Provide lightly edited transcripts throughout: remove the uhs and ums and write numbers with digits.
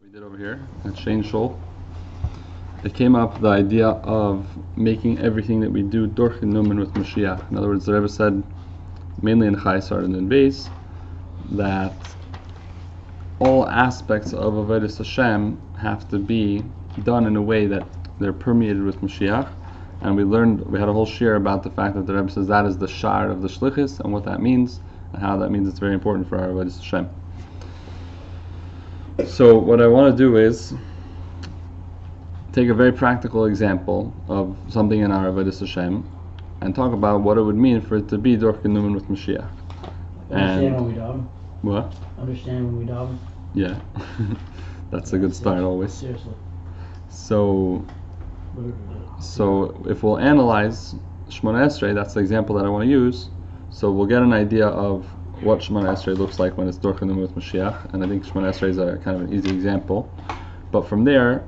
We did over here at Shane Shul. It came up the idea of making everything that we do Dorchin Numen with Moshiach. In other words, the Rebbe said, mainly in Chai Sardan and Beis, that all aspects of Avodas Hashem have to be done in a way that they're permeated with Moshiach. And we had a whole share about the fact that the Rebbe says that is the shar of the shlichus and what that means and how that means it's very important for our Avodas Hashem. So what I want to do is take a very practical example of something in our Avodas Hashem and talk about what it would mean for it to be Dorchin Numen with Moshiach. Understand when we daven? What? Understand when we daven? Yeah. That's a good start always. Seriously. So if we'll analyze Shemoneh Esrei, that's the example that I want to use, so we'll get an idea of what Shemoneh Esrei looks like when it's Dorchin Numen with Moshiach, and I think Shemoneh Esrei is a kind of an easy example. But from there,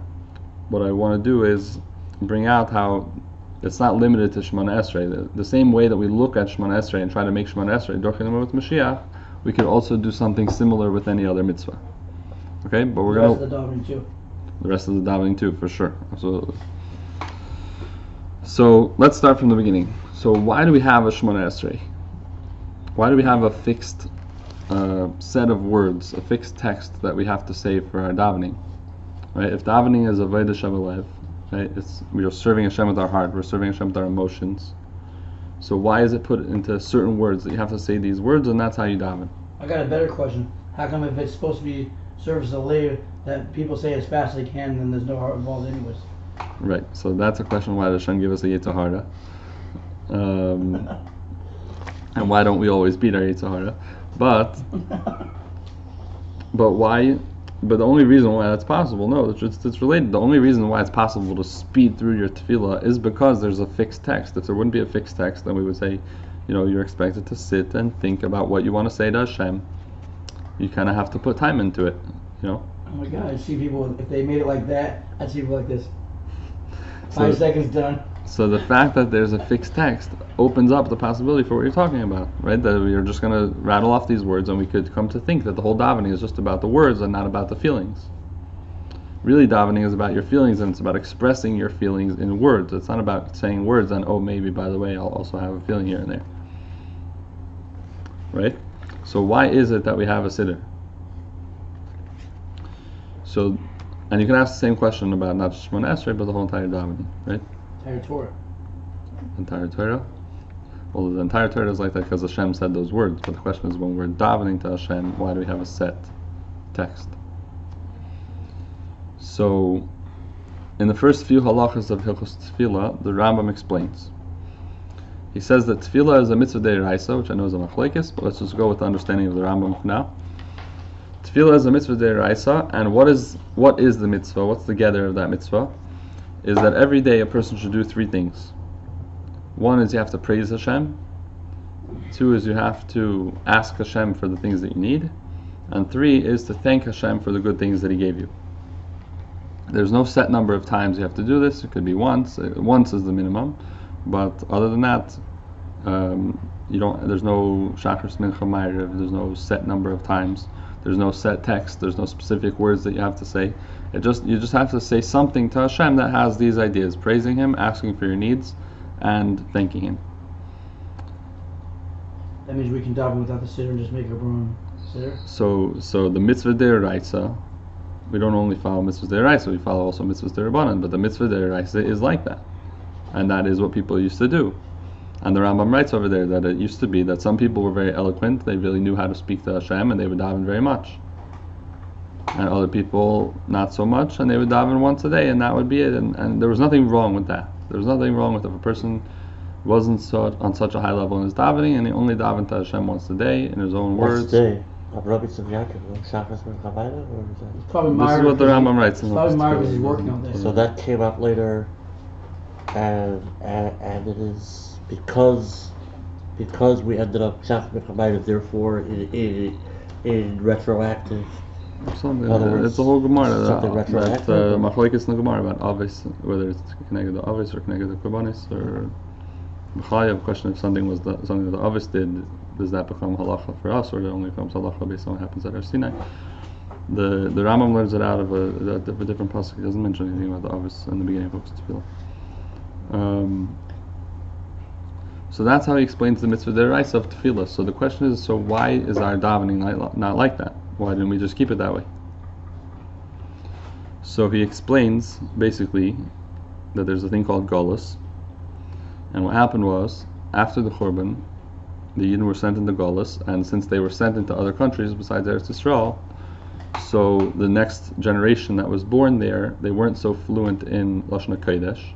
what I want to do is bring out how it's not limited to Shemoneh Esrei. The same way that we look at Shemoneh Esrei and try to make Shemoneh Esrei Dorchin Numen with Moshiach, we could also do something similar with any other mitzvah. Okay, but we're going to... The rest of the davening too. The rest of the davening too, for sure, absolutely. So let's start from the beginning. So why do we have a Shemoneh Esrei? Why do we have a fixed set of words, a fixed text that we have to say for our davening? Right? If davening is avodah Hashem b'lev, right? We are serving Hashem with our heart. We're serving Hashem with our emotions. So why is it put into certain words that you have to say these words, and that's how you daven? I got a better question. How come if it's supposed to be service of lev that people say as fast as they can, then there's no heart involved anyways? Right. So that's a question why does Hashem give us a Yetzer Hara? And why don't we always beat our Yetzer Hara? But why? But the only reason why that's possible, no, it's related. The only reason why it's possible to speed through your tefillah is because there's a fixed text. If there wouldn't be a fixed text, then we would say, you're expected to sit and think about what you want to say to Hashem. You kind of have to put time into it, Oh my God, I see people, if they made it like that, I'd see people like this. 5 seconds done. So the fact that there's a fixed text opens up the possibility for what you're talking about, right? That you're just going to rattle off these words and we could come to think that the whole davening is just about the words and not about the feelings. Really, davening is about your feelings, and it's about expressing your feelings in words. It's not about saying words and, maybe, by the way, I'll also have a feeling here and there. Right? So why is it that we have a siddur? So, and you can ask the same question about not just Shemoneh Esrei, but the whole entire davening, right? Entire Torah. Entire Torah? Well, the entire Torah is like that because Hashem said those words, but the question is when we're davening to Hashem, why do we have a set text? So, in the first few halachas of Hilchos Tefillah, the Rambam explains. He says that Tefillah is a mitzvah d'oraisa, which I know is a machlekes, but let's just go with the understanding of the Rambam for now. Tefillah is a mitzvah d'oraisa, and what is the mitzvah? What's the gather of that mitzvah? Is that every day a person should do 3 things. 1 is you have to praise Hashem. 2 is you have to ask Hashem for the things that you need. And 3 is to thank Hashem for the good things that He gave you. There's no set number of times you have to do this. It could be once. Once is the minimum. But other than that, there's no Shachris Mincha Ma'ariv. There's no set number of times. There's no set text. There's no specific words that you have to say. You just have to say something to Hashem that has these ideas: praising Him, asking for your needs, and thanking Him. That means we can daven without the siddur and just make our own siddur? So the mitzvah d'oraisa, we don't only follow mitzvahs d'oraisa, we follow also mitzvahs d'Rabbanan, but the mitzvah d'oraisa is like that. And that is what people used to do. And the Rambam writes over there that it used to be that some people were very eloquent, they really knew how to speak to Hashem, and they would daven very much. And other people, not so much, and they would daven once a day, and that would be it. And there was nothing wrong with that. There was nothing wrong with if a person wasn't on such a high level in his davening, and he only davened to Hashem once a day, in his own words. Day. This is what the Rambam writes. It's probably Marv is working on this. So that came up later, and it is because we ended up Shachris Mincha Ma'ariv, therefore in retroactive. It's a whole Gemara. Something retroactive. Machlekes in the Gemara about Avis, whether it's connected to Avis or connected to Korbanis or B'chayav. Question: if something that the Avis did, does that become halacha for us, or it only becomes halacha based on what happens at Har Sinai? The Rambam learns it out of a different pasuk. He doesn't mention anything about the Avos in the beginning of Hilchos Tefillah. So that's how he explains the mitzvah deraisa of tefillah. So the question is, so why is our davening not like that? Why didn't we just keep it that way? So he explains basically that there's a thing called Golus, and what happened was, after the Churban, the Yidden were sent into Golus, and since they were sent into other countries besides Eretz Yisrael, so the next generation that was born there, they weren't so fluent in Lashon HaKodesh.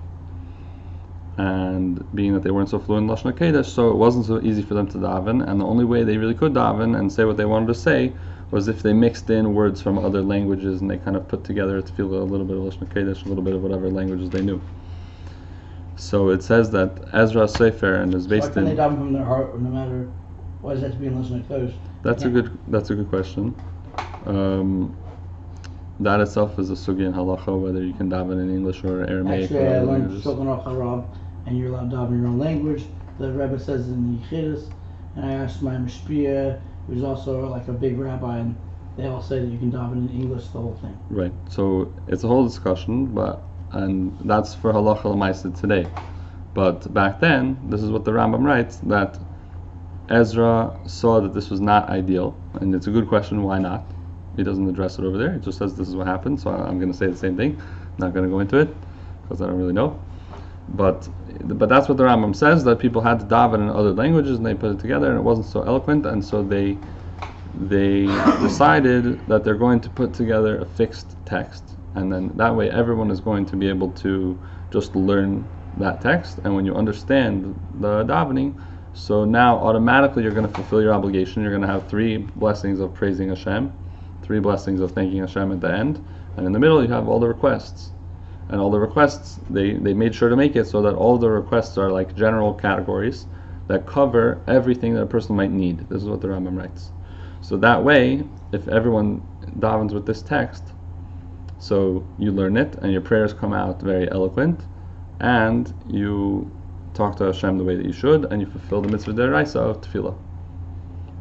And being that they weren't so fluent in Lashon HaKodesh, so it wasn't so easy for them to daven, and the only way they really could daven and say what they wanted to say was if they mixed in words from other languages and they kind of put together to feel a little bit of Lashon HaKodesh, a little bit of whatever languages they knew. So it says that Ezra Sefer and is based in. Why can't they daven from their heart, no matter why does that have to be in Lashon HaKodesh? That's a good question. That itself is a sugi in halacha, whether you can daven in English or Aramaic. Actually, I learned Shulchan Aruch Harab, and you're allowed to daven in your own language. The Rebbe says in the Yechidus, and I asked my Mashpia, who's also like a big rabbi, and they all say that you can daven in English the whole thing. Right. So it's a whole discussion, and that's for halacha l'maaseh today. But back then, this is what the Rambam writes, that Ezra saw that this was not ideal, and it's a good question, why not? He doesn't address it over there, he just says this is what happened, so I'm going to say the same thing. I'm not going to go into it, because I don't really know. But that's what the Rambam says, that people had to daven in other languages, and they put it together, and it wasn't so eloquent, and so they decided that they're going to put together a fixed text, and then that way everyone is going to be able to just learn that text, and when you understand the davening, so now automatically you're going to fulfill your obligation. You're going to have 3 blessings of praising Hashem, 3 blessings of thanking Hashem at the end, and in the middle you have all the requests. And all the requests, they made sure to make it so that all the requests are like general categories that cover everything that a person might need. This is what the Rambam writes. So that way, if everyone davens with this text, so you learn it and your prayers come out very eloquent, and you talk to Hashem the way that you should, and you fulfill the mitzvah deraisa of tefillah.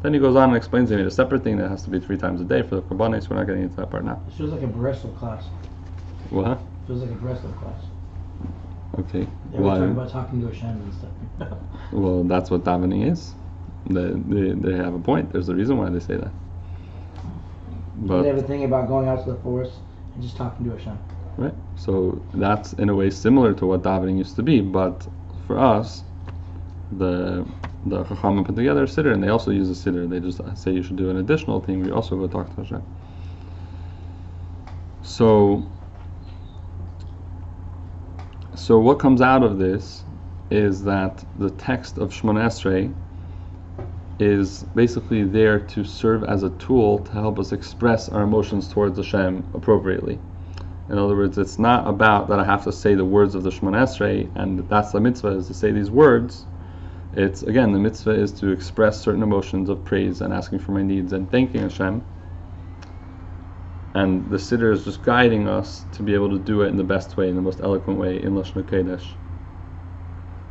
Then he goes on and explains to me a separate thing that has to be 3 times a day for the korbanos. We're not getting into that part now. It feels like a Breslau class. What? It feels like a Breslau class. Okay. They were talking about talking to Hashem and stuff. Well, that's what davening is. They have a point. There's a reason why they say that. But they have a thing about going out to the forest and just talking to Hashem. Right. So that's in a way similar to what davening used to be, but for us, the Chachamim put together a siddur, and they also use a siddur. They just say you should do an additional thing where you also go talk to Hashem. So what comes out of this is that the text of Shemoneh Esrei is basically there to serve as a tool to help us express our emotions towards Hashem appropriately. In other words, it's not about that I have to say the words of the Shemoneh Esrei, and that's the mitzvah, is to say these words. It's, again, the mitzvah is to express certain emotions of praise and asking for my needs and thanking Hashem. And the siddur is just guiding us to be able to do it in the best way, in the most eloquent way, in Lashon HaKodesh.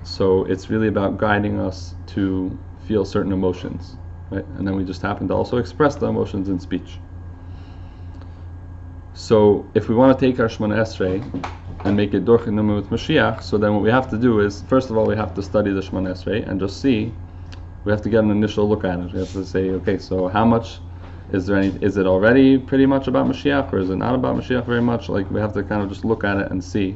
So it's really about guiding us to feel certain emotions, right? And then we just happen to also express the emotions in speech. So if we want to take our Shemoneh Esrei and make it Dorchei Numu with Moshiach, so then what we have to do is, first of all, we have to study the Shemoneh Esrei and just see. We have to get an initial look at it. We have to say, okay, so how much is it already pretty much about Moshiach, or is it not about Moshiach very much? Like, we have to kind of just look at it and see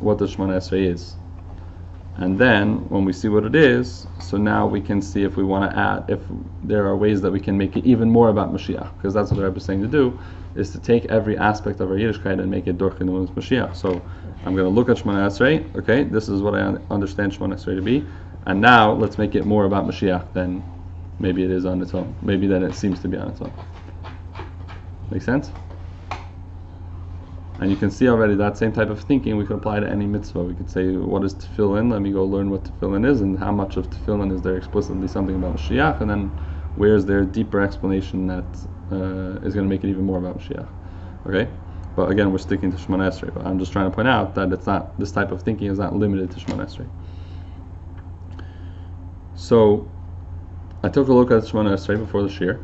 what the Shemoneh Esrei is. And then, when we see what it is, so now we can see if we want to add, if there are ways that we can make it even more about Moshiach, because that's what the Rebbe is saying to do, is to take every aspect of our Yiddishkeit and make it Dorchei Numu with Moshiach. So, I'm going to look at Shemoneh Esrei, okay, this is what I understand Shemoneh Esrei to be, and now let's make it more about Moshiach than maybe it is on its own, maybe than it seems to be on its own. Make sense? And you can see already that same type of thinking we could apply to any mitzvah. We could say, what is tefillin? Let me go learn what tefillin is, and how much of tefillin is there explicitly something about Moshiach, and then where is there a deeper explanation that is going to make it even more about Moshiach. Okay? But again, we're sticking to Shemoneh Esrei. But I'm just trying to point out that it's not, this type of thinking is not limited to Shemoneh Esrei. So I took a look at Shemoneh Esrei before the shir,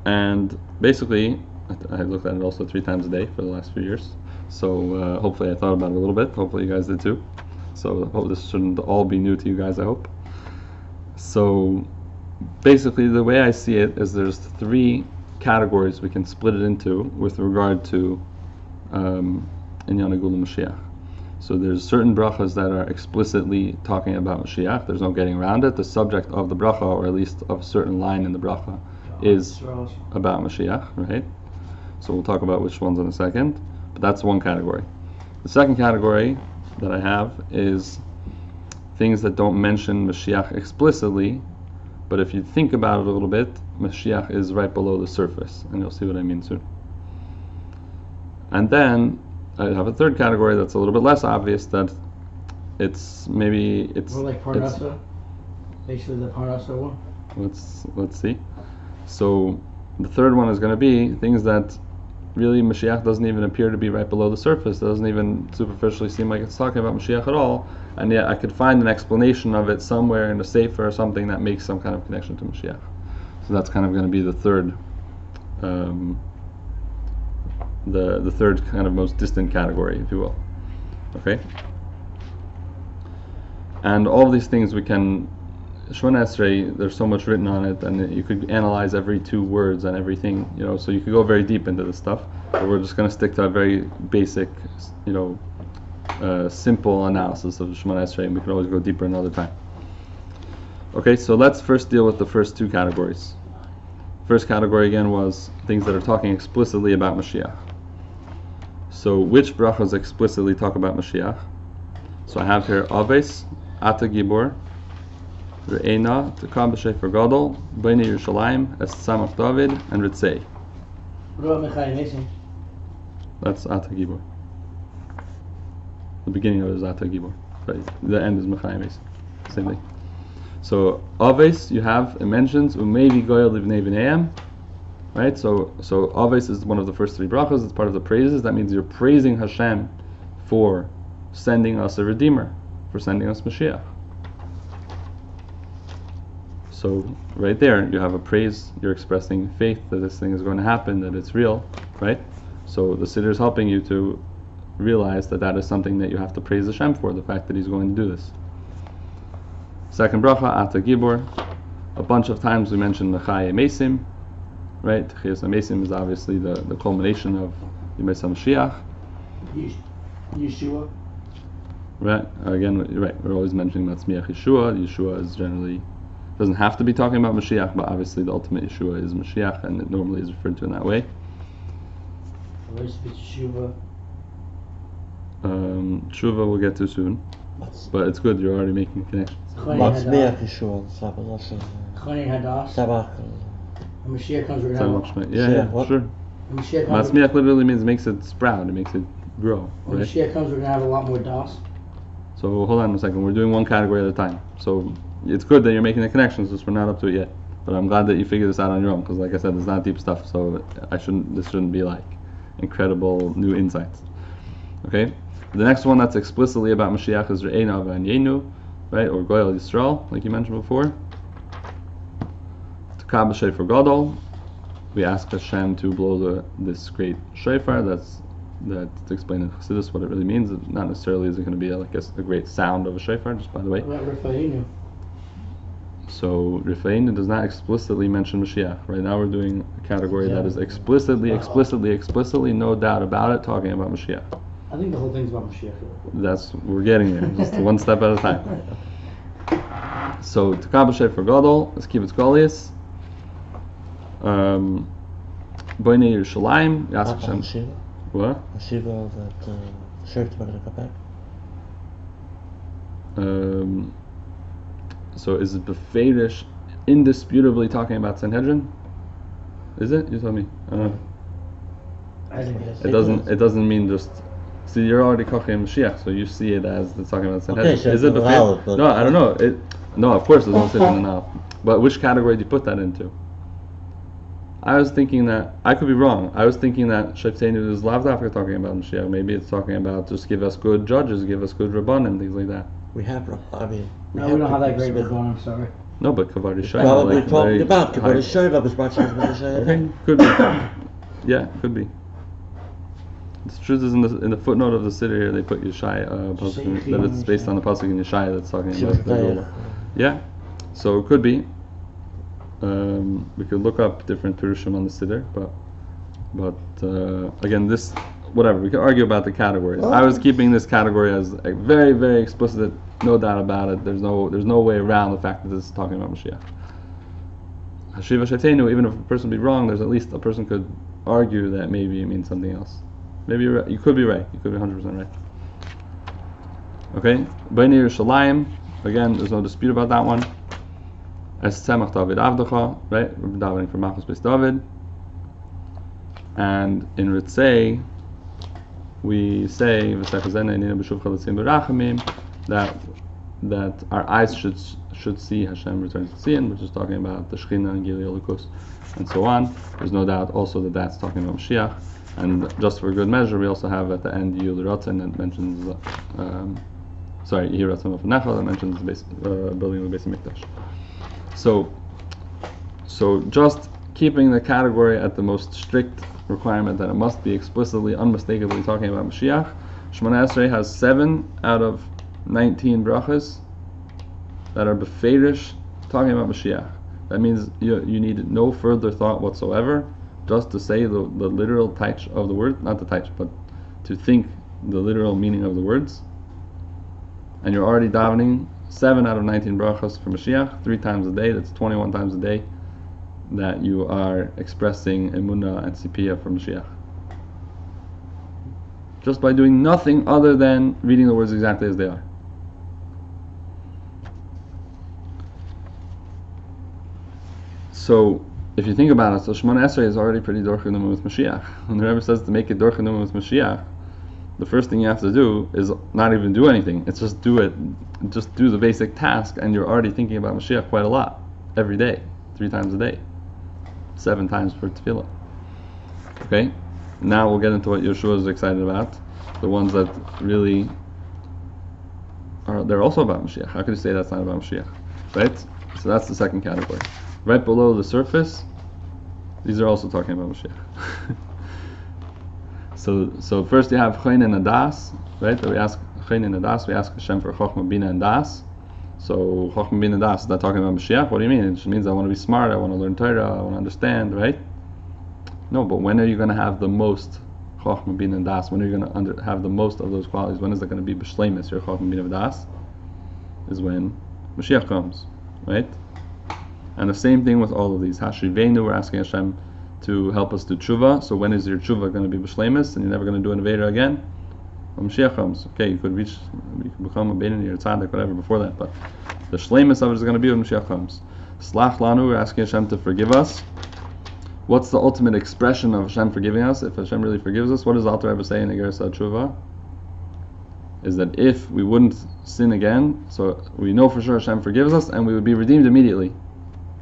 And basically, I looked at it also 3 times a day for the last few years. So hopefully I thought about it a little bit. Hopefully you guys did too. So I hope this shouldn't all be new to you guys, I hope. So basically the way I see it is there's 3 categories we can split it into with regard to Inyan Gula Mashiach. So there's certain brachas that are explicitly talking about Mashiach. There's no getting around it. The subject of the bracha, or at least of a certain line in the bracha, is about Mashiach, right? So we'll talk about which ones in a second. But that's one category. The second category that I have is things that don't mention Mashiach explicitly, but if you think about it a little bit, Mashiach is right below the surface, and you'll see what I mean soon. And then I have a third category that's a little bit less obvious, that it's More like Parnasa, basically the Parnasa one. Let's see. So the third one is going to be things that really Mashiach doesn't even appear to be right below the surface. It doesn't even superficially seem like it's talking about Mashiach at all, and yet I could find an explanation of it somewhere in a sefer or something that makes some kind of connection to Mashiach. So that's kind of going to be the third, the third kind of most distant category, if you will. Okay. And all of these things we can. Shemoneh Esrei, there's so much written on it, and you could analyze every 2 words and everything, so you could go very deep into this stuff, but we're just going to stick to a very basic, simple analysis of Shemoneh Esrei, and we can always go deeper another time. Okay, so let's first deal with the first 2 categories. First category again was things that are talking explicitly about Mashiach. So which brachas explicitly talk about Mashiach? So I have here Aves, Ata Gibor, Re'ena, Tekam B'Shefer Gadol, B'nai Yerushalayim, Es Tzamach David, and Ritzei. That's Ata Gibor. The beginning of it is Ata Gibor. The end is Mechayim Esim. Same thing. So Aves, it mentions Umevi Goyal Livnei V'neim. Right? So Aves is one of the first 3 brachas. It's part of the praises. That means you're praising Hashem for sending us a Redeemer, for sending us Mashiach. So right there you have a praise, you're expressing faith that this thing is going to happen, that it's real, right? So the Siddur is helping you to realize that is something that you have to praise Hashem for, the fact that He's going to do this. Second bracha, Ata Gibor. A bunch of times we mentioned Mechayim Esim, right? Techiyas Esim is obviously the culmination of Yemei Mashiach. Yeshua. Right, again, right, we're always mentioning Matzmiach Yeshua. Yeshua is generally, doesn't have to be talking about Mashiach, but obviously the ultimate Yeshua is Mashiach, and it normally is referred to in that way. Tshuva we'll get to soon, but it's good, you're already making connections. Matzmiach Yeshua, Sabach. Mashiach comes around. Yeah, sure. Matzmiach literally means makes it sprout, it makes it grow. When right? Mashiach comes, we're going to have a lot more das. So hold on a second, we're doing one category at a time. So it's good that you're making the connections, since we're not up to it yet. But I'm glad that you figured this out on your own, because like I said, it's not deep stuff, so this shouldn't be like incredible new insights. Okay? The next one that's explicitly about Mashiach is Re'ena V'Anyenu, right? Or Goyal Yisrael, like you mentioned before. Tekab B'Shefer Gadol. We ask Hashem to blow this great shofar. That's to explain in Chassidus what it really means. Not necessarily is it going to be a great sound of a shofar, just by the way. What about Rifa'inu? So Rifa'inu does not explicitly mention Mashiach. Right now we're doing a category that is explicitly, no doubt about it, talking about Mashiach. I think the whole thing's about Mashiach. We're getting there, just one step at a time. So Tekab B'Shefer Gadol, let's keep it Goliath. B'nai Yerushalayim, ask Hashem. What? Shiva that shirt we're going to come back. So is it Beferish indisputably talking about Sanhedrin? Is it? You tell me. I don't know. I think It doesn't mean just. See, you're already talking Mashiach, so you see it as it's talking about Sanhedrin. Okay, so is it Beferish? No, I don't know. No, of course there's no decision in the now. But which category do you put that into? I was thinking that, I could be wrong, I was thinking that Sheftenu is Lav Dafka talking about Mashiach. Maybe it's talking about just give us good judges, give us good Rabbanim, things like that. We have, we don't have that great Rabbanim, sorry. No, but Kavar Yishai. Probably like talking very about high- Kibbutz Sheva, but Sheva. Okay, could be. Yeah, could be. The truth is in the footnote of the Siddur here they put Yeshai pasuk, that it's based on the pasuk in Yeshai that's talking about the Gula. Yeah, so it could be. We could look up different Pirushim on the Siddur, but again, this whatever we could argue about the categories. I was keeping this category as a very, very explicit, no doubt about it. There's no way around the fact that this is talking about Moshiach. Hashiva Shetenu, even if a person be wrong, there's at least a person could argue that maybe it means something else. Maybe you're right. You could be right. You could be 100% right. Okay, Bnei Yerushalayim. Again, there's no dispute about that one. Es Tzemach David Avdecha, right? We're davening for Machos Beis David. And in Ritzei, we say that our eyes should see Hashem return to Zion, which is talking about the Shechina and Gili Elikus and so on. There's no doubt also that that's talking about Moshiach. And just for good measure, we also have at the end Yul Ratzon that mentions Yehi Ratzon L'Fanecha, that mentions the building of the Beis Hamikdash. So just keeping the category at the most strict requirement that it must be explicitly, unmistakably talking about Mashiach. Shemoneh Esrei has 7 out of 19 brachas that are beferish talking about Mashiach. That means you need no further thought whatsoever, just to say the literal taich of the word, not the taich, but to think the literal meaning of the words. And you're already davening 7 out of 19 brachas for Mashiach 3 times a day. That's 21 times a day that you are expressing emunah and tzipiyah for Mashiach. Just by doing nothing other than reading the words exactly as they are. So, if you think about it, so Shemoneh Esrei is already pretty dorchinum with Mashiach. When the Rebbe says to make it dorchinum with Mashiach, the first thing you have to do is not even do anything. It's just do it. Just do the basic task, and you're already thinking about Mashiach quite a lot every day, 3 times a day. 7 times for tefillah. Okay, now we'll get into what Yeshua is excited about. The ones that really are, they're also about Mashiach. How could you say that's not about Mashiach? Right? So that's the second category. Right below the surface, these are also talking about Mashiach. So first you have Choin and Adas, right? That we ask Choin and Adas, we ask Hashem for Chochmah, Bina, and Das. So Chochmah, Bina, Das, is that talking about Mashiach? What do you mean? It just means I want to be smart, I want to learn Torah, I want to understand, right? No, but when are you going to have the most Chochmah, Bina, and Das? When are you going to have the most of those qualities? When is that going to be B'shleimus, your Chochmah, Bina, and Das? Is when Mashiach comes, right? And the same thing with all of these. Hashivenu, we're asking Hashem to help us do tshuva. So when is your tshuva going to be b'shleimus and you're never going to do an avera again? When Mashiach comes. Okay, you could become a Beinoni or a tzaddik, whatever, before that. But the shleimus of it is going to be when Mashiach comes. Slach lanu, we're asking Hashem to forgive us. What's the ultimate expression of Hashem forgiving us? If Hashem really forgives us, what does the Alter Rebbe say in Igeres HaTshuva? Is that if we wouldn't sin again, so we know for sure Hashem forgives us and we would be redeemed immediately.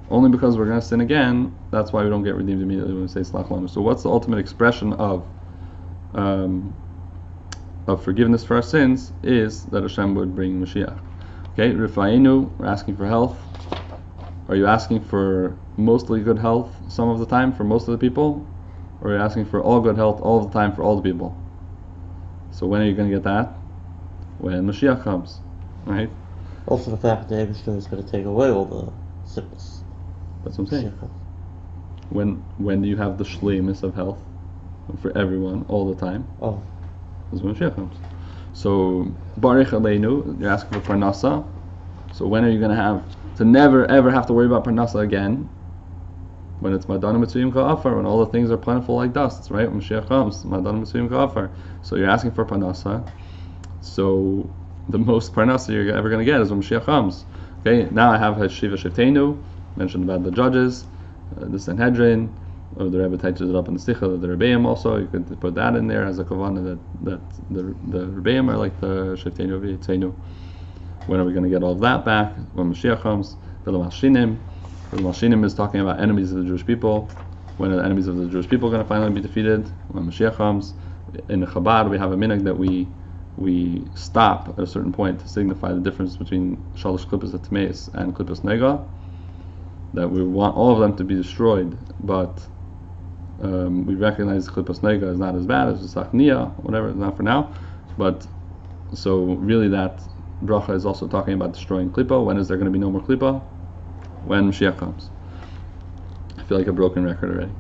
Only because we're going to sin again, that's why we don't get redeemed immediately when we say Slach Lanu. So what's the ultimate expression of forgiveness for our sins is that Hashem would bring Mashiach. Okay, Rifa'inu, we're asking for health. Are you asking for mostly good health some of the time for most of the people? Or are you asking for all good health all the time for all the people? So when are you going to get that? When Mashiach comes, right? Also the fact that Eibishter is going to take away all the sickness. That's what I'm saying. When do you have the shleimus of health for everyone all the time? Oh, That's when Mashiach comes. So Baruch Aleinu, you're asking for Parnasa. So when are you going to have to never ever have to worry about Parnasa again? When it's Madana Mitzuyim Ka'afar, when all the things are plentiful like dust, right? When Mashiach comes, Madana Mitzuyim Ka'afar. So you're asking for Parnasa. So the most Parnasa you're ever going to get is when Mashiach comes. Okay, now I have Hashiva Shetenu, mentioned about the judges, the Sanhedrin, or the Rebbe touches it up in the Sicha of the Rebbeim also. You could put that in there as a kavanah that the Rebbeim are like the Sheftenu V'Yitzenu. When are we going to get all of that back? When Mashiach comes. The Malshinim is talking about enemies of the Jewish people. When are the enemies of the Jewish people going to finally be defeated? When Mashiach comes. In the Chabad we have a minhag that we stop at a certain point to signify the difference between Shalosh Klippas Atmeis and Klippas Nega. that we want all of them to be destroyed, but we recognize Klippas Nega is not as bad as the Sachnia, whatever, not for now. But so really that bracha is also talking about destroying Klippa. When is there going to be no more Klippa? When Moshiach comes. I feel like a broken record already.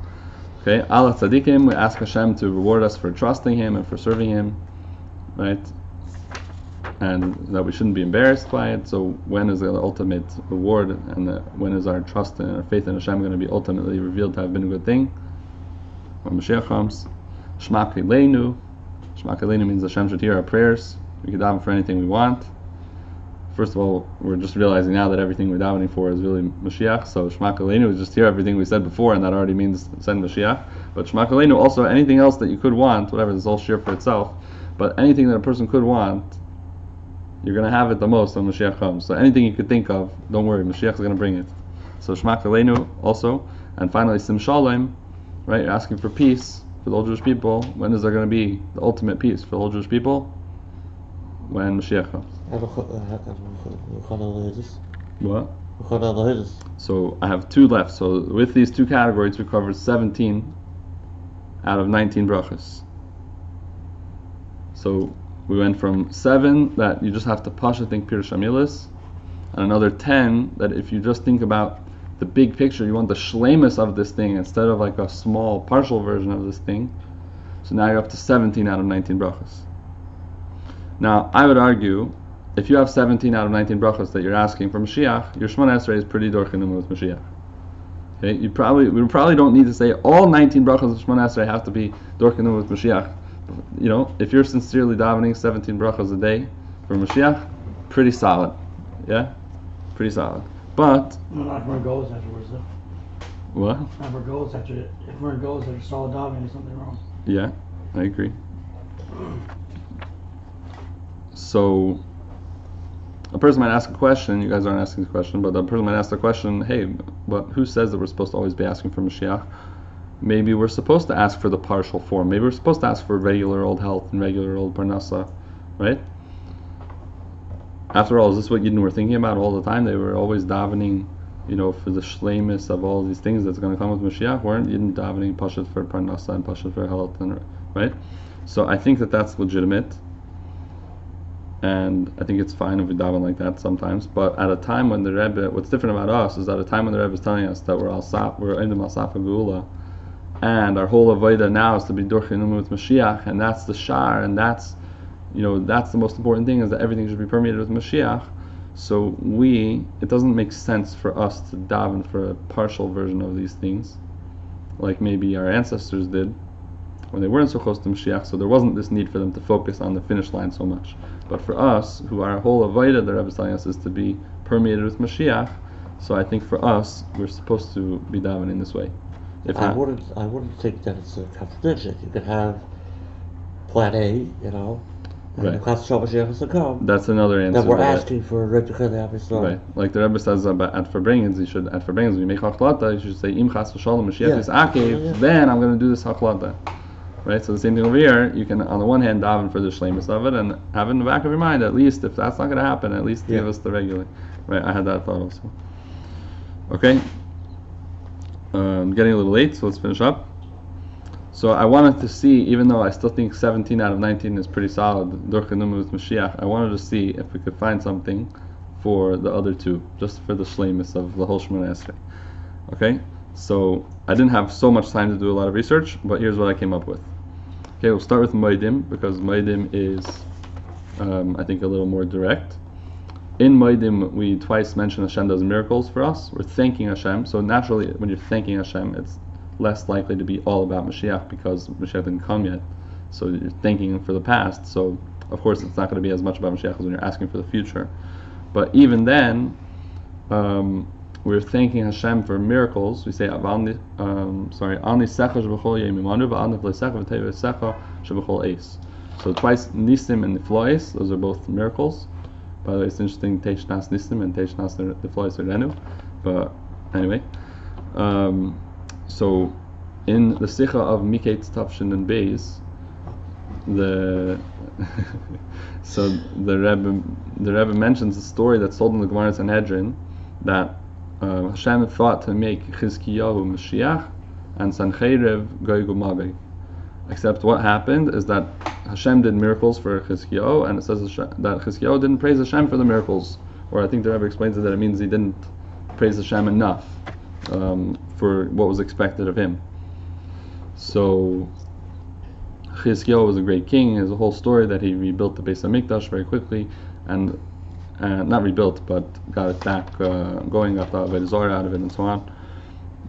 Okay, Allah Tzadikim, we ask Hashem to reward us for trusting Him and for serving Him, right? And that we shouldn't be embarrassed by it. So when is the ultimate reward, and when is our trust and our faith in Hashem going to be ultimately revealed to have been a good thing? When Moshiach comes. Shmak Leinu. Shmak Leinu means Hashem should hear our prayers. We can daven for anything we want. First of all, we're just realizing now that everything we're davening for is really Moshiach. So Shmak Leinu is just hear everything we said before, and that already means send Moshiach. But Shmak Leinu also anything else that you could want, whatever, this is all shir for itself. But anything that a person could want, you're going to have it the most when Moshiach comes. So anything you could think of, don't worry, Moshiach is going to bring it. So Shmak Leinu also. And finally, Sim Shalom, right? You're asking for peace for the whole Jewish people. When is there going to be the ultimate peace for the whole Jewish people? When Moshiach comes. What? So I have 2 left. So with these 2 categories, we covered 17 out of 19 brachas. So we went from 7 that you just have to pasha think Pirush Amilis, and another 10 that if you just think about the big picture, you want the shleimus of this thing instead of like a small partial version of this thing. So now you're up to 17 out of 19 brachas. Now I would argue, if you have 17 out of 19 brachas that you're asking for Mashiach, your Shemoneh Esrei is pretty dorchinum with Mashiach. Okay, we probably don't need to say all 19 brachas of Shemoneh Esrei have to be dorchinum with Mashiach. You know, if you're sincerely davening 17 brachas a day for Mashiach, pretty solid. Yeah? Pretty solid. But not if we're in goals afterwards though. What? If we're in goals after solid davening, there's something wrong. Yeah, I agree. So a person might ask a question, you guys aren't asking the question, but a person might ask the question, hey, but who says that we're supposed to always be asking for Mashiach? Maybe we're supposed to ask for the partial form. Maybe we're supposed to ask for regular old health and regular old parnasa, right? After all, is this what Yidden were thinking about all the time? They were always davening, you know, for the shleimus of all these things that's going to come with Mashiach. Weren't Yidden davening pashat for parnasa and pashat for health, and right? So I think that that's legitimate, and I think it's fine if we daven like that sometimes. But at a time when the Rebbe, what's different about us is at a time when the Rebbe is telling us that we're in the Masaf Geula, and our whole avodah now is to be dorchinum with Mashiach, and that's the shar, and that's, you know, that's the most important thing, is that everything should be permeated with Mashiach. So it doesn't make sense for us to daven for a partial version of these things, like maybe our ancestors did when they weren't so close to Mashiach. So there wasn't this need for them to focus on the finish line so much. But for us, who our whole avodah, the Rebbe is telling us, is to be permeated with Mashiach. So I think for us, we're supposed to be davening this way. I wouldn't think that it's a contradiction. You could have plan A, you know, and right. the Chas Mashiach has to come. That's another answer. That we're asking for Rebbe Aryeh. Right, like the Rebbe says about at Farbrengens, when you make hachlata, you should say Im Chas V'Shalom Mashiach is Akev, then I'm going to do this hachlata. Right, so the same thing over here. You can, on the one hand, daven for the shleimus of it, and have it in the back of your mind, at least if that's not going to happen, at least give us the regular. Right, I had that thought also. Okay. Getting a little late, so let's finish up. So I wanted to see, even though I still think 17 out of 19 is pretty solid, Dorchinum with Mashiach, I wanted to see if we could find something for the other 2, just for the shleimus of the whole Shemoneh Esrei. Okay, so I didn't have so much time to do a lot of research, but here's what I came up with. Okay, we'll start with Moedim, because Moedim is, I think, a little more direct. In Moedim, we twice mention Hashem does miracles for us. We're thanking Hashem. So naturally, when you're thanking Hashem, it's less likely to be all about Mashiach, because Mashiach didn't come yet. So you're thanking Him for the past. So of course, it's not going to be as much about Mashiach as when you're asking for the future. But even then, we're thanking Hashem for miracles. We say, Ani secha sheb'chol yemimanu v'ani v'leisecha v'tei sheb'chol eis. So twice Nisim and Niflois, those are both miracles. By the way, it's interesting, Teishnas Nisim and Teishnas Niflois Renu. But anyway, so in the Sicha of Miketz Tafshin and Beis, the Rebbe mentions a story that's told in the Gemara Sanhedrin that Hashem thought to make Chizkiyahu Moshiach and Sancheriv Goy Magog. Except what happened is that Hashem did miracles for Chizkiyahu, and it says that Chizkiyahu didn't praise Hashem for the miracles. Or I think the Rebbe explains it that it means he didn't praise Hashem enough for what was expected of him. So Chizkiyahu was a great king. There's a whole story that he rebuilt the Beis HaMikdash very quickly, and not rebuilt, but got it back going, got the Avodah Zarah out of it, and so on.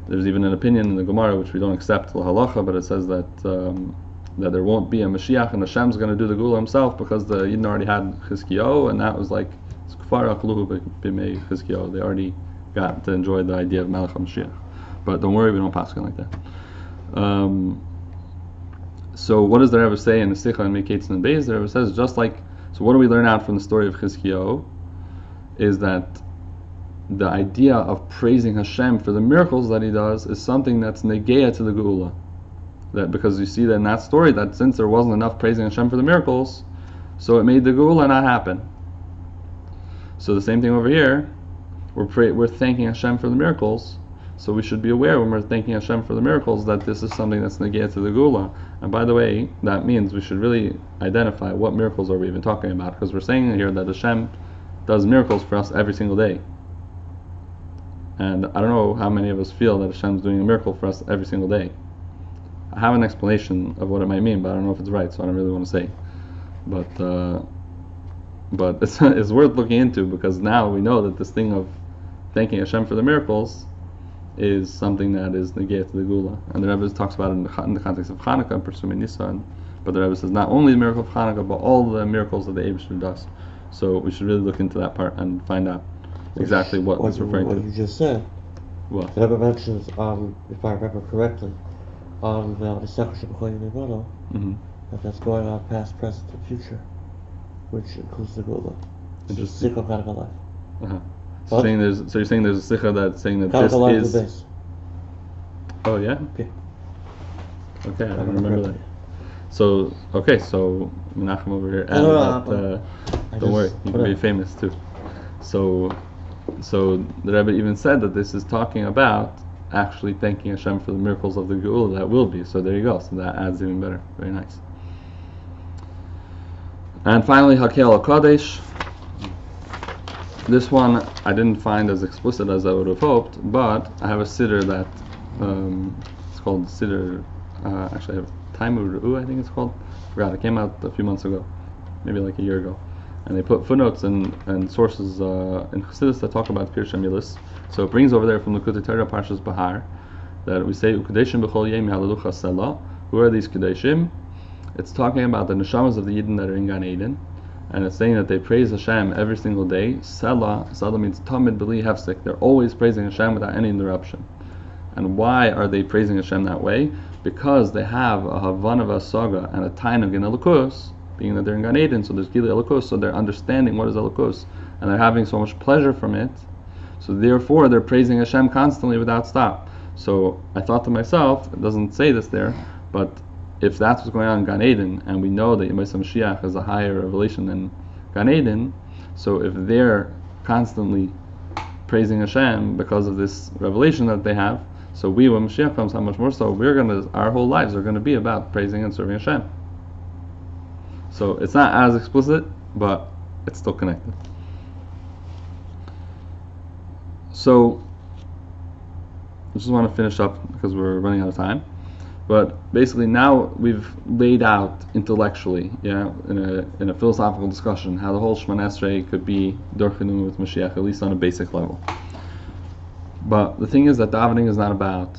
There's even an opinion in the Gemara, which we don't accept, the halacha, but it says that that there won't be a Mashiach, and Hashem's going to do the Gula himself, because the Yidden already had Chizkiyahu, and that was like Kfar Akluhu B'mei Chizkiyahu. They already got to enjoy the idea of Melech HaMashiach. But don't worry, we don't pass it like that. So what does the Rebbe say in the Sikha and Mekates and Beis? The Rebbe says, just like, so what do we learn out from the story of Chizkiyahu? Is that the idea of praising Hashem for the miracles that he does is something that's negeya to the Geula. That because you see that in that story, that since there wasn't enough praising Hashem for the miracles, so it made the Geula not happen. So the same thing over here, we're thanking Hashem for the miracles, so we should be aware when we're thanking Hashem for the miracles that this is something that's negeya to the Geula. And by the way, that means we should really identify what miracles are we even talking about, because we're saying here that Hashem does miracles for us every single day. And I don't know how many of us feel that Hashem's doing a miracle for us every single day. I have an explanation of what it might mean, but I don't know if it's right, so I don't really want to say. But it's worth looking into, because now we know that this thing of thanking Hashem for the miracles is something that is negate to the Gula. And the Rebbe talks about it in the context of Chanukah and pursuing Nisan. But the Rebbe says not only the miracle of Chanukah, but all the miracles that the Eibusher does. So we should really look into that part and find out exactly what it's referring to. What you just said. What? The Rebbe mentions, if I remember correctly, on the Sefer Shemoneh Esrei, that that's going on past, present, and future, which includes the Gula. Interesting. Sikha Chanukah life. So you're saying there's a sikha that's saying that Chanukah this is. The Oh yeah. Okay. Okay, I don't remember that. So Menachem over here, and don't worry, you can be famous too. So the Rebbe even said that this is talking about actually thanking Hashem for the miracles of the Geula that will be. So there you go. So that adds even better. Very nice. And finally, Hakel HaKadosh. This one I didn't find as explicit as I would have hoped, but I have a siddur that it's called siddur. Actually, I have Taimur Ru'u, I think it's called. I forgot. It came out a few months ago, maybe like a year ago. And they put footnotes and sources in Chassidus that talk about Pirush HaMilos. So it brings over there from the Likutei Torah Parshas Bahar that we say Ukadeshim b'chol yom halelucha selah. Who are these Kadeshim? It's talking about the neshamas of the Yidden that are in Gan Eden, and it's saying that they praise Hashem every single day. Selah means tamid b'li hefsek. They're always praising Hashem without any interruption. And why are they praising Hashem that way? Because they have a Havana Vasaga and a Tainug in Elokus, being that they're in Gan Eden, so there's Gili Elokus, so they're understanding what is Elokus, and they're having so much pleasure from it. So therefore, they're praising Hashem constantly without stop. So I thought to myself, it doesn't say this there, but if that's what's going on in Gan Eden, and we know that Moshiach is a higher revelation than Gan Eden, so if they're constantly praising Hashem because of this revelation that they have, so we, when Moshiach comes, how much more so, our whole lives are going to be about praising and serving Hashem. So it's not as explicit, but it's still connected. So I just want to finish up because we're running out of time. But basically now we've laid out intellectually, in a philosophical discussion, how the whole Shemoneh Esrei could be Dorchinu with Moshiach, at least on a basic level. But the thing is that davening is not about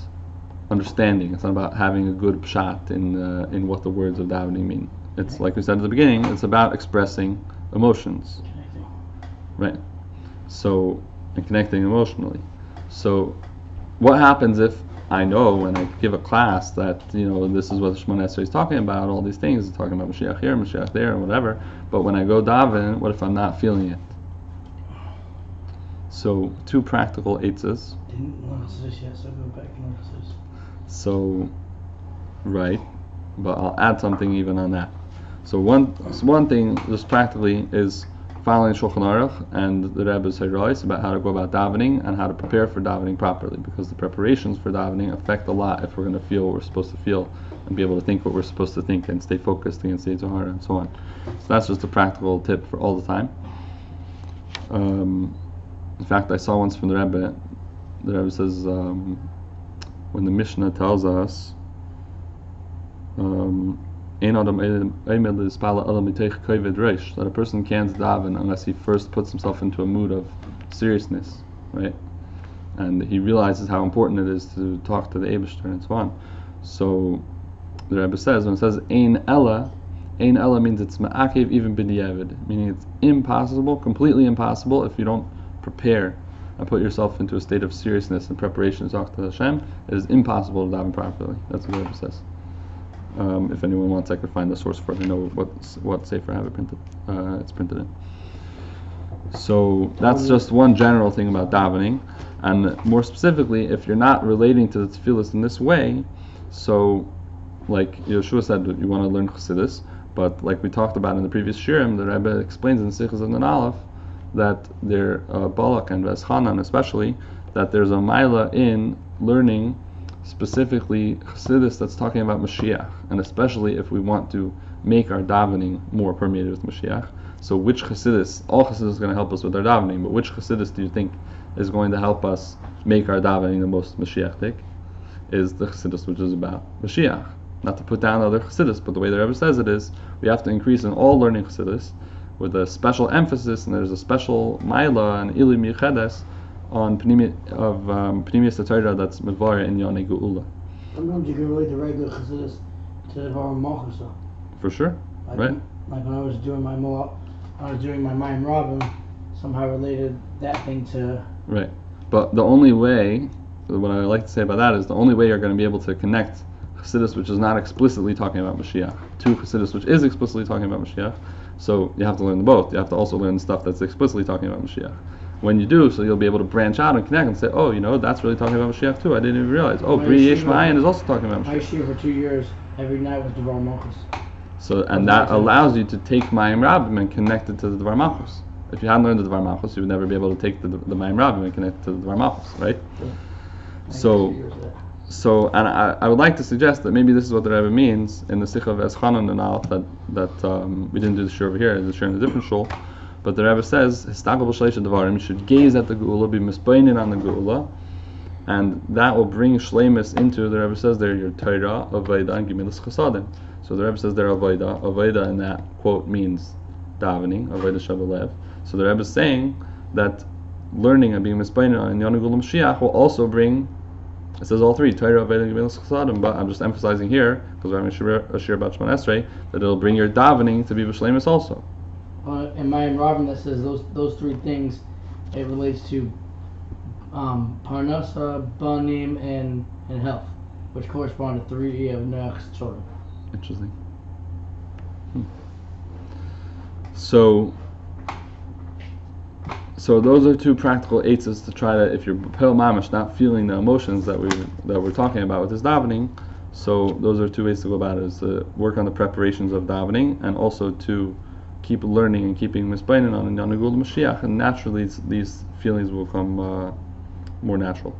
understanding. It's not about having a good pshat in what the words of davening mean. It's like we said at the beginning. It's about expressing emotions, right? So, and connecting emotionally. So, what happens if I know when I give a class that this is what the Shemoneh Esrei is talking about? All these things, it's talking about Moshiach here, Moshiach there, or whatever. But when I go daven, what if I'm not feeling it? So, two practical eitzes. Didn't learn this yet, so go back and learn this. So, right, but I'll add something even on that. So one thing, just practically, is following Shulchan Aruch and the Rebbe's Hayrois about how to go about davening and how to prepare for davening properly, because the preparations for davening affect a lot if we're going to feel what we're supposed to feel and be able to think what we're supposed to think and stay focused against the Yetzer Hara and so on. So that's just a practical tip for all the time. In fact, I saw once from the Rebbe says, when the Mishnah tells us that a person can't daven unless he first puts himself into a mood of seriousness, right? And he realizes how important it is to talk to the Eibishter and so on. So the Rebbe says, when it says Ein Ella means it's ma'akev even b'diavad, meaning it's impossible, completely impossible, if you don't prepare and put yourself into a state of seriousness and preparation to talk to Hashem. It is impossible to daven properly. That's what the Rebbe says. If anyone wants, I could find the source for it. I know what Sefer I have it printed. It's printed in. So that's just one general thing about davening, and more specifically, if you're not relating to the tefillas in this way, so like Yeshua said, you want to learn Chassidus, but like we talked about in the previous shirim, the Rebbe explains in Sichos of the Aleph that there, Balak and Veschanan especially, that there's a maila in learning specifically Chassidus that's talking about Moshiach, and especially if we want to make our davening more permeated with Moshiach. So which Chassidus, all Chassidus is going to help us with our davening, but which Chassidus do you think is going to help us make our davening the most Mashiach-tic? Is the Chassidus which is about Mashiach. Not to put down other Chassidus, but the way the Rebbe says it is, we have to increase in all learning Chassidus with a special emphasis, and there's a special Maila and Ilim Yichedes on Pnimius Torah that's Medvara in Yonei Geula. Sometimes you can relate the regular Chassidus to the Var Malchusa. For sure, right? Like when I was doing my Mayim Rabin, somehow related that thing to... Right. But the only way, what I like to say about that is, the only way you're going to be able to connect Chassidus which is not explicitly talking about Mashiach to Chassidus which is explicitly talking about Mashiach, so you have to learn them both. You have to also learn stuff that's explicitly talking about Mashiach. When you do, so you'll be able to branch out and connect and say, oh, that's really talking about Mashiach too. I didn't even realize. Oh, Bri Yesh Ma'ayin is also talking about Mashiach. My shiur for 2 years, every night was Devar Malchus. So, and that allows you to take Mayim Rabbim and connect it to the Devar Malchus. If you hadn't learned the Devar Malchus, you would never be able to take the Mayim Rabbim and connect it to the Devar Malchus, right? Yeah. So, and I would like to suggest that maybe this is what the Rebbe means in the Sikha of Eschanan and Al, that we didn't do the shir over here, the shir in a different shul, but the Rebbe says, you should gaze at the Geula, be misbeinin on the Geula, and that will bring shleimus into, the Rebbe says there, your Torah, Avodah, and Gemilas Chasadim. So the Rebbe says there, Avodah in that quote means davening, Avodah Shabalev. So the Rebbe is saying that learning and being misbeinin on Yonei Geula Mashiach will also bring, it says all three, Torah, Avodah, and Gemilas Chasadim, but I'm just emphasizing here, because we're having a shir about Shemoneh Esrei, that it'll bring your davening to be b'shleimus also. In Mayim Rabin that says those three things, it relates to Parnasa, Banim, and health, which correspond to 3 of Noach's children. Interesting. So those are two practical eitzes to try to, if you're Pel Mamish, not feeling the emotions that we're talking about with this davening, so those are two ways to go about it, is to work on the preparations of davening, and also to keep learning and keeping misbeinin on Yonei Geula Mashiach, and naturally these feelings will come more natural.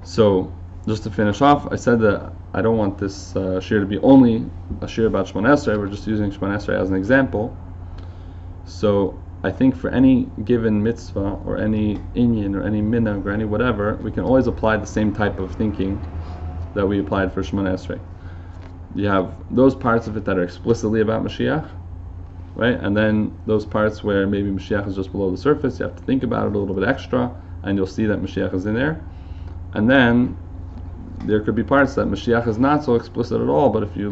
So, just to finish off, I said that I don't want this shir to be only a shir about Shemoneh Esrei. We're just using Shemoneh Esrei as an example. So, I think for any given mitzvah, or any inyan, or any minhag, or any whatever, we can always apply the same type of thinking that we applied for Shemoneh Esrei. You have those parts of it that are explicitly about Mashiach, right? And then those parts where maybe Mashiach is just below the surface, you have to think about it a little bit extra, and you'll see that Mashiach is in there. And then there could be parts that Mashiach is not so explicit at all, but if you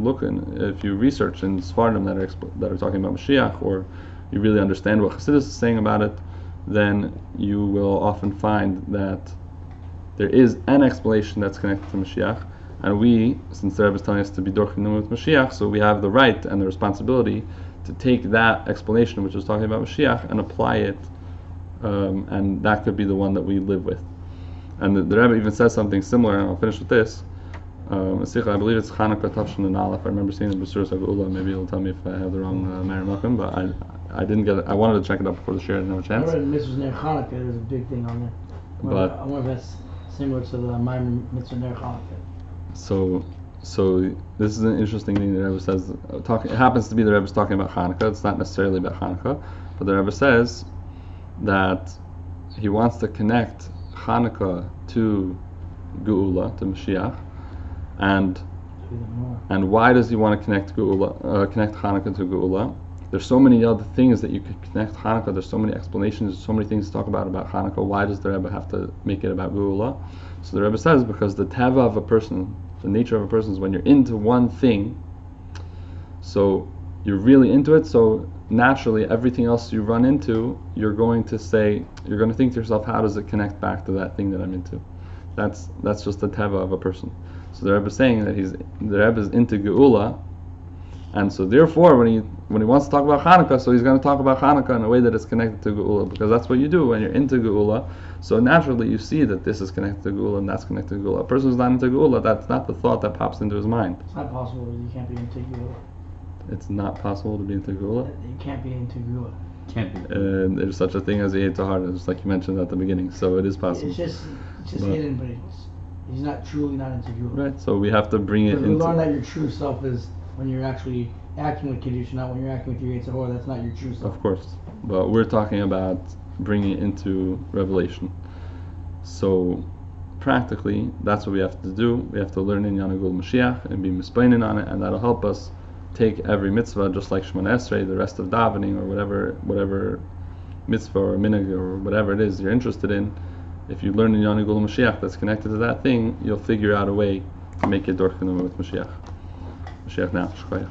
research in Sfardim that are talking about Mashiach, or you really understand what Chassidus is saying about it, then you will often find that there is an explanation that's connected to Mashiach. And we, since the Rebbe is telling us to be dorchim with Mashiach, so we have the right and the responsibility to take that explanation, which is talking about Mashiach, and apply it, and that could be the one that we live with. And the Rebbe even says something similar, and I'll finish with this. I believe it's Chanukah Tafshin and Aleph. I remember seeing the B'suras HaGeula. Maybe you'll tell me if I have the wrong Meir Malkim, but I didn't get it. I wanted to check it out before the share. I didn't have a I chance. read Mitzvahs Ner Chanukah. There's a big thing on there. But I wonder if that's similar to the Maimon Mitzvah Ner Chanukah. so this is an interesting thing the Rebbe says. It happens to be the Rebbe's talking about Hanukkah. It's not necessarily about Hanukkah, but the Rebbe says that he wants to connect Hanukkah to Geula, to Moshiach, and why does he want to connect Hanukkah to Geula? There's so many other things that you could connect Hanukkah. There's so many explanations. There's so many things to talk about Hanukkah. Why does the Rebbe have to make it about Geula? So the Rebbe says because the teva of a person, the nature of a person, is when you're into one thing, so you're really into it. So naturally, everything else you run into, you're going to think to yourself, how does it connect back to that thing that I'm into? That's just the teva of a person. So the Rebbe is saying that the Rebbe is into Geula, and so therefore when he wants to talk about Hanukkah, so he's going to talk about Hanukkah in a way that is connected to Geula, because that's what you do when you're into Geula. So naturally you see that this is connected to Geula and that's connected to Geula. A person who's not into Geula, that's not the thought that pops into his mind. It's not possible that you can't be into Geula. It's not possible to be into Geula? You can't be into Geula. Can't be. And there's such a thing as a Yetzer Hara, just like you mentioned at the beginning. So it is possible. It's just hidden, but he's not truly not into Geula. Right, so we have to bring it We learn into... that your true self is when you're actually acting with Kedusha, not when you're acting with your Yetzer Hara. That's not your true self. Of course, but we're talking about bringing it into revelation. So practically, that's what we have to do. We have to learn in Yanagul Moshiach and be misplainin on it, and that'll help us take every mitzvah, just like Shemoneh Esrei, the rest of davening, or whatever mitzvah or minhag or whatever it is you're interested in. If you learn in Yanagul Moshiach that's connected to that thing, you'll figure out a way to make it Dorchanum with Moshiach. Moshiach now. Shkoyach.